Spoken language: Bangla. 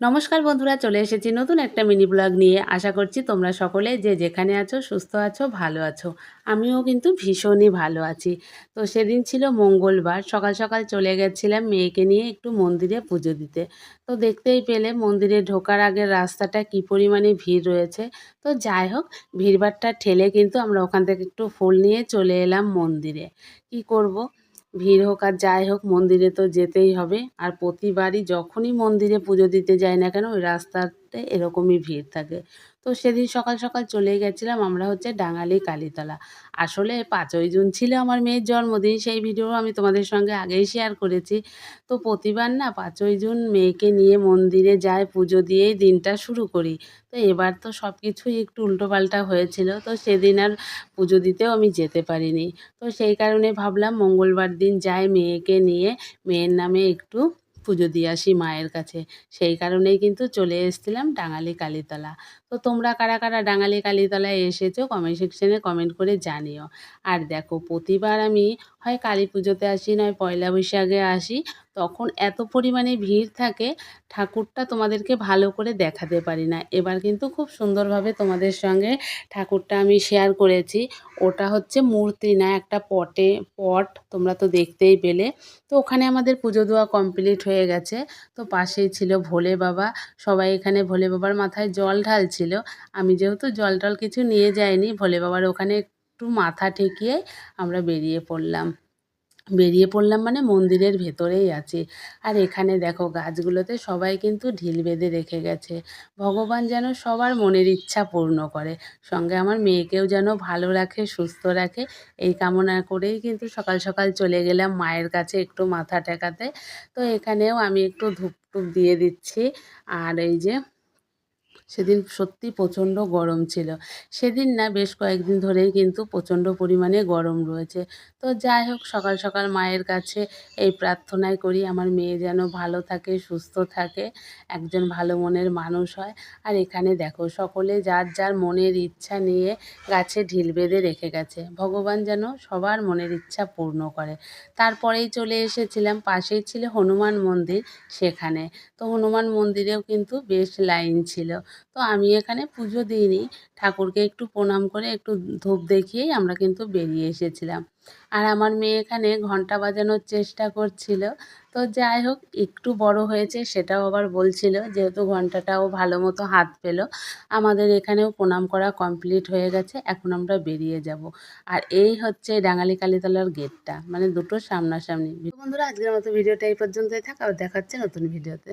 নমস্কার বন্ধুরা, চলে এসেছি নতুন একটা মিনি ব্লগ নিয়ে। আশা করছি তোমরা সকলে যে যেখানে আছো সুস্থ আছো, ভালো আছো। আমিও কিন্তু ভীষণই ভালো আছি। তো সেদিন ছিল মঙ্গলবার, সকাল সকাল চলে গেছিলাম মেয়েকে নিয়ে একটু মন্দিরে পুজো দিতে। তো দেখতেই পেলে মন্দিরে ঢোকার আগের রাস্তাটা কী পরিমাণে ভিড় রয়েছে। তো যাই হোক, ভিড়ভাট্টা ঠেলে কিন্তু আমরা ওখান থেকে একটু ফুল নিয়ে চলে এলাম মন্দিরে। কি করব, ভিড় হোক আর যাই হোক, মন্দিরে তো যেতেই হবে। আর প্রতিবারই যখনই মন্দিরে পুজো দিতে যাই না কেন, ওই রাস্তাতে এরকমই ভিড় থাকে। তো সেদিন সকাল সকাল চলে গেছিলাম আমরা হচ্ছে ডাঙালি কালীতলা। আসলে 5ই জুন ছিল আমার মেয়ের জন্মদিন, সেই ভিডিও আমি তোমাদের সঙ্গে আগেই শেয়ার করেছি। তো প্রতিবার না 5ই জুন মেয়েকে নিয়ে মন্দিরে যাই, পুজো দিয়েই দিনটা শুরু করি। তো এবার তো সব কিছুই একটু উল্টোপাল্টা হয়েছিল, তো সেদিন আর পুজো দিতেও আমি যেতে পারিনি। তো সেই কারণে ভাবলাম মঙ্গলবার দিন যাই, মেয়েকে নিয়ে মেয়ের নামে একটু পুজো দিয়ে আসি মায়ের কাছে। সেই কারণেই কিন্তু চলে এসেছিলাম ডাঙালি কালীতলা। তো তোমরা কারা কারা ডাঙালি কালীতলায় এসেছো কমেন্ট সেকশনে কমেন্ট করে জানিও। আর দেখো, প্রতিবার আমি হয় কালী পুজোতে আসি, নয় পয়লা বৈশাখে আসি, তখন এত পরিমাণে ভিড় থাকে, ঠাকুরটা তোমাদেরকে ভালো করে দেখাতে পারি না। এবার কিন্তু খুব সুন্দরভাবে তোমাদের সঙ্গে ঠাকুরটা আমি শেয়ার করেছি। ওটা হচ্ছে মূর্তি না, একটা পট, তোমরা তো দেখতেই পেলে। তো ওখানে আমাদের পুজো দেওয়া কমপ্লিট হয়ে গেছে। তো পাশেই ছিল ভোলে বাবা। সবাই এখানে ভোলে বাবার মাথায় জল ঢালছিল। আমি যেহেতু জল টল কিছু নিয়ে যাইনি, ভোলে বাবার ওখানে একটু মাথা ঠেকিয়ে আমরা বেরিয়ে পড়লাম মানে মন্দিরের ভেতরেই আছি। আর এখানে দেখো, গাছগুলোতে সবাই কিন্তু ঢিল বেঁধে রেখে গেছে। ভগবান যেন সবার মনের ইচ্ছা পূর্ণ করে, সঙ্গে আমার মেয়েকেও যেন ভালো রাখে, সুস্থ রাখে, এই কামনা করেই কিন্তু সকাল সকাল চলে গেলাম মায়ের কাছে একটু মাথা ঠেকাতে। তো এখানেও আমি একটু ধূপ টুপ দিয়ে দিচ্ছি। আর এই যে, সেদিন সত্যি প্রচণ্ড গরম ছিল। সেদিন না, বেশ কয়েকদিন ধরেই কিন্তু প্রচণ্ড পরিমাণে গরম রয়েছে। তো যাই হোক, সকাল সকাল মায়ের কাছে এই প্রার্থনাই করি আমার মেয়ে যেন ভালো থাকে, সুস্থ থাকে, একজন ভালো মনের মানুষ হয়। আর এখানে দেখো, সকলে যার যার মনের ইচ্ছা নিয়ে গাছে ঢিল বেঁধে রেখে গেছে। ভগবান যেন সবার মনের ইচ্ছা পূর্ণ করে। তারপরেই চলে এসেছিলাম, পাশেই ছিল হনুমান মন্দির, সেখানে। তো হনুমান মন্দিরেও কিন্তু বেশ লাইন ছিল। তো আমি এখানে পুজো দিইনি, ঠাকুরকে একটু প্রণাম করে একটু ধূপ দেখিয়েই আমরা কিন্তু বেরিয়ে এসেছিলাম। আর আমার মেয়ে এখানে ঘন্টা বাজানোর চেষ্টা করছিল। তো যাই হোক, একটু বড় হয়েছে সেটাও আবার বলছিল, যেহেতু ঘন্টাটাও ভালো মতো হাত পেল। আমাদের এখানেও প্রণাম করা কমপ্লিট হয়ে গেছে, এখন আমরা বেরিয়ে যাব। আর এই হচ্ছে ডাঙালি কালীতলার গেটটা, মানে দুটো সামনাসামনি। বন্ধুরা, আজকের মতো ভিডিওটা এই পর্যন্তই থাক, আর দেখা হচ্ছে নতুন ভিডিওতে।